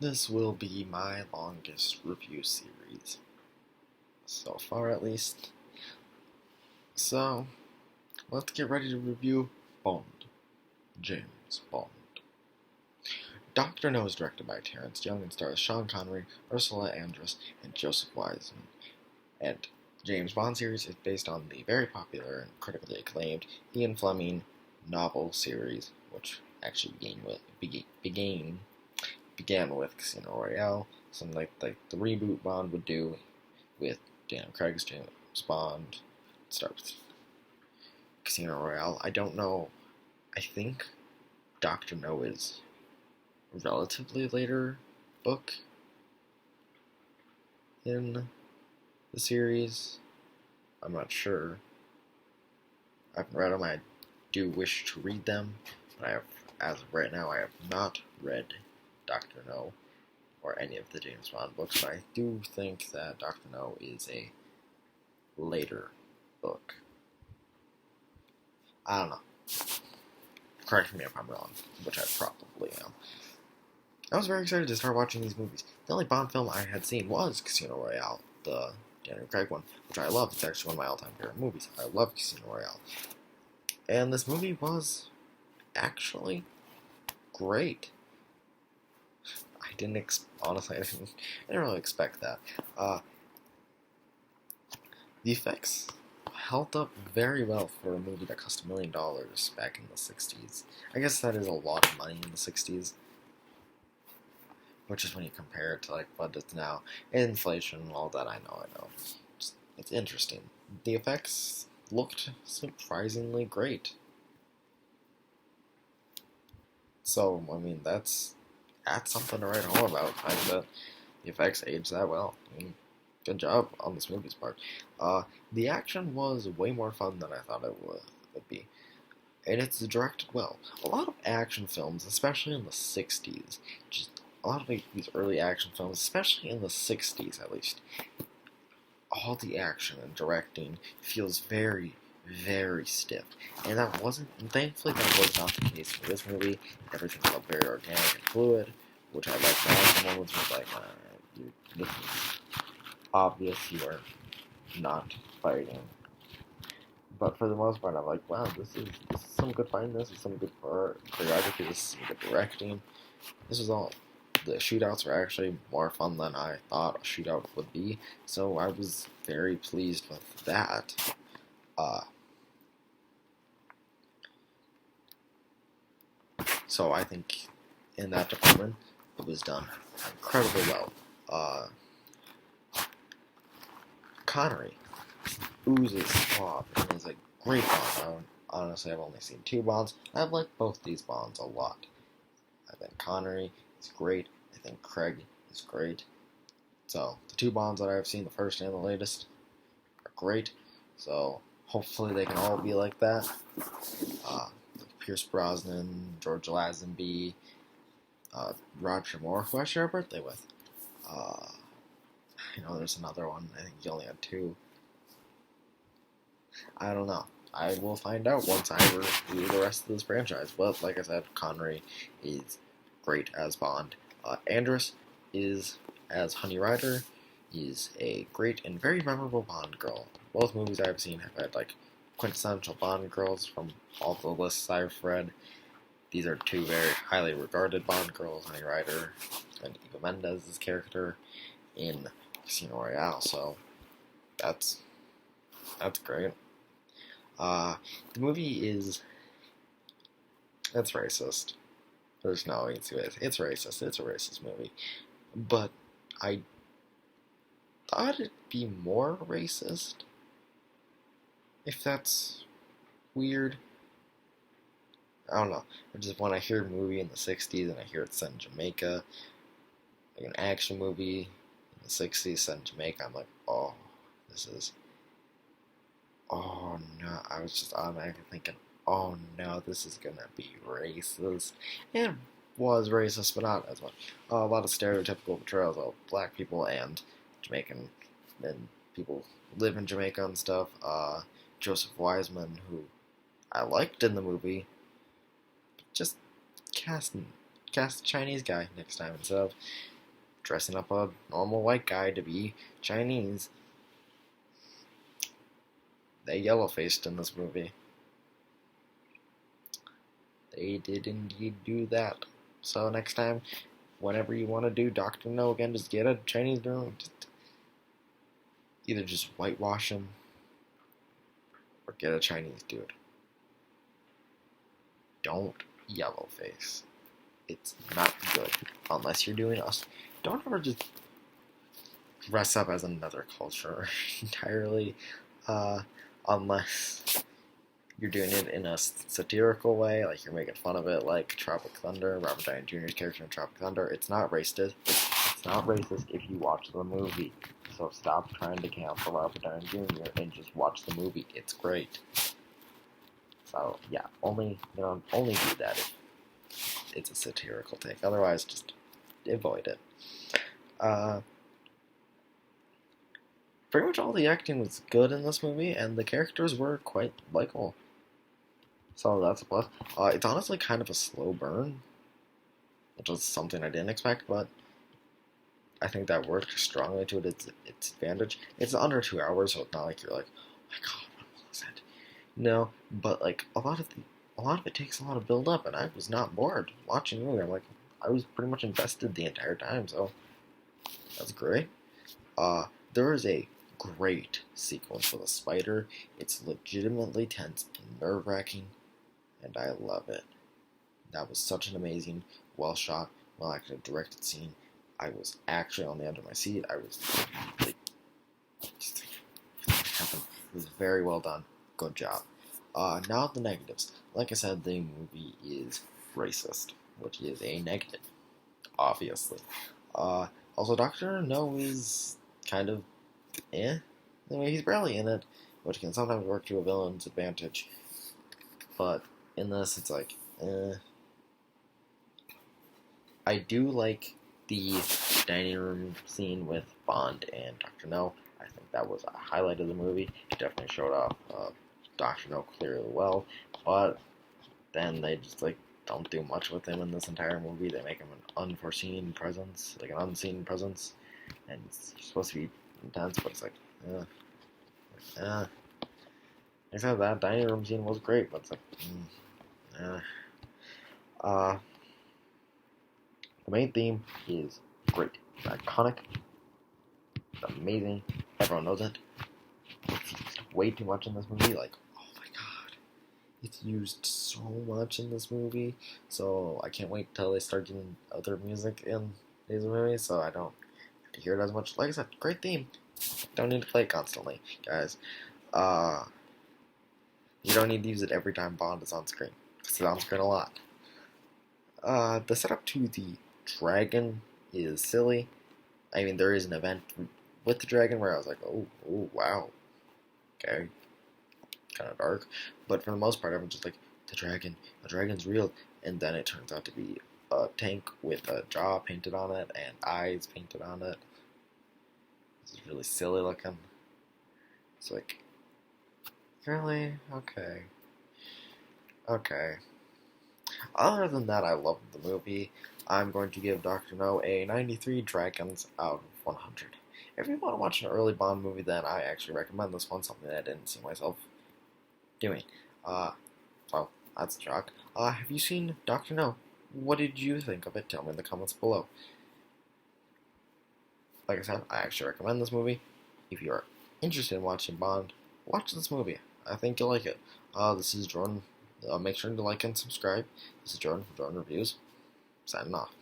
This will be my longest review series, so far at least. So, let's get ready to review Bond. James Bond. Dr. No is directed by Terrence Young and stars Sean Connery, Ursula Andress, and Joseph Wiseman. And James Bond series is based on the very popular and critically acclaimed Ian Fleming novel series, which actually began with Casino Royale, something like the reboot Bond would do with Daniel Craig's James Bond. It starts with Casino Royale. I don't know. I think Dr. No is a relatively later book in the series. I'm not sure. I haven't read them. I do wish to read them, but as of right now, I have not read Dr. No or any of the James Bond books, but I do think that Dr. No is a later book. I don't know. Correct me if I'm wrong, which I probably am. I was very excited to start watching these movies. The only Bond film I had seen was Casino Royale, the Daniel Craig one, which I love. It's actually one of my all-time favorite movies. I love Casino Royale. And this movie was actually great. Honestly, I didn't really expect that. The effects held up very well for a movie that cost $1 million back in the 60s. I guess that is a lot of money in the 60s, which is when you compare it to like what it's now. Inflation and all that, I know. It's interesting. The effects looked surprisingly great. So, I mean, that's something to write home about. I bet the effects aged that well. I mean, good job on this movie's part. The action was way more fun than I thought it would be. And it's directed well. A lot of action films, especially in the 60s, a lot of these early action films, especially in the 60s at least, all the action and directing feels very, very stiff. And thankfully that was not the case for this movie. Everything felt very organic and fluid, which I liked. Some moments was like, this is obvious you are not fighting. But for the most part, I'm like, wow, this is some good fighting, this is some good choreography, this is some good directing. This is all. The shootouts were actually more fun than I thought a shootout would be, so I was very pleased with that. So I think in that department, it was done incredibly well. Connery oozes suave and is a great Bond. Honestly, I've only seen 2 Bonds. I've liked both these Bonds a lot. I think Connery is great. I think Craig is great. So, the 2 Bonds that I've seen, the first and the latest, are great. So, hopefully they can all be like that. Pierce Brosnan, George Lazenby, Roger Moore, who I share a birthday with. I know there's another one. I think he only had 2. I don't know. I will find out once I review the rest of this franchise. But like I said, Connery is great as Bond. Andress is as Honey Rider. He's a great and very memorable Bond girl. Both movies I've seen have had like quintessential Bond girls from all the lists I've read. These are 2 very highly regarded Bond girls, Honey Rider and Eva Mendes' character in Casino Royale. So that's great. The movie it's racist. There's no way to it. It's racist. It's a racist movie. But I thought it'd be more racist. If that's weird. I don't know. When I hear a movie in the 60s and I hear it's set in Jamaica, like an action movie in the 60s set in Jamaica, I'm like, oh, oh no. I was just automatically thinking, oh no, this is gonna be racist. It was racist, but not as much. A lot of stereotypical portrayals of black people and Jamaican and people who live in Jamaica and stuff. Joseph Wiseman, who I liked in the movie, just cast cast a Chinese guy next time instead of dressing up a normal white guy to be Chinese. They yellow-faced in this movie. They did indeed do that. So next time, whenever you want to do Dr. No again, just get a Chinese girl. Either just whitewash him or get a Chinese dude. Don't yellowface. It's not good unless you're doing us. Don't ever just dress up as another culture entirely, unless you're doing it in a satirical way, like you're making fun of it, like Tropic Thunder, Robert Downey Jr.'s character in Tropic Thunder. It's not racist. It's not racist if you watch the movie. So stop trying to cancel Robert Downey Jr. and just watch the movie. It's great. So yeah, only do that if it's a satirical take. Otherwise, just avoid it. Pretty much all the acting was good in this movie, and the characters were quite likable. So that's a plus. It's honestly kind of a slow burn, which is something I didn't expect, but I think that worked strongly to its advantage. It's under 2 hours, so it's not like you're like, oh my god, what was that? No, but like a lot of it takes a lot of build up, and I was not bored watching the movie. I was pretty much invested the entire time, so that's great. There is a great sequence with a spider. It's legitimately tense and nerve-wracking, and I love it. That was such an amazing, well-shot, well-acted, directed scene. I was actually on the edge of my seat. I was like, it was very well done. Good job. Now the negatives. Like I said, the movie is racist, which is a negative, obviously. Also, Dr. No is kind of Anyway, he's barely in it, which can sometimes work to a villain's advantage. But in this, it's like, I do like the dining room scene with Bond and Dr. No. I think that was a highlight of the movie. It definitely showed off Dr. No clearly well, but then they just don't do much with him in this entire movie. They make him an unforeseen presence, like an unseen presence, and he's supposed to be intense, but it's like, except that dining room scene was great, but it's like, the main theme is great. It's iconic. It's amazing. Everyone knows it. It's used way too much in this movie. Like, oh my god. It's used so much in this movie. So I can't wait till they start getting other music in these movies, so I don't have to hear it as much. Like I said, great theme. Don't need to play it constantly, guys. You don't need to use it every time Bond is on screen. It's on screen a lot. The setup to the dragon is silly. I mean, there is an event with the dragon where I was like, oh wow. Okay. Kind of dark. But for the most part, I'm just like, the dragon's real. And then it turns out to be a tank with a jaw painted on it and eyes painted on it. It's really silly looking. It's like, really? Okay. Other than that, I loved the movie. I'm going to give Dr. No a 93 dragons out of 100. If you want to watch an early Bond movie, then I actually recommend this one, something I didn't see myself doing. So, that's a shock. Have you seen Dr. No? What did you think of it? Tell me in the comments below. Like I said, I actually recommend this movie. If you're interested in watching Bond, watch this movie. I think you'll like it. This is Jordan. Make sure to like and subscribe. This is Jordan from Jordan Reviews. Signing off.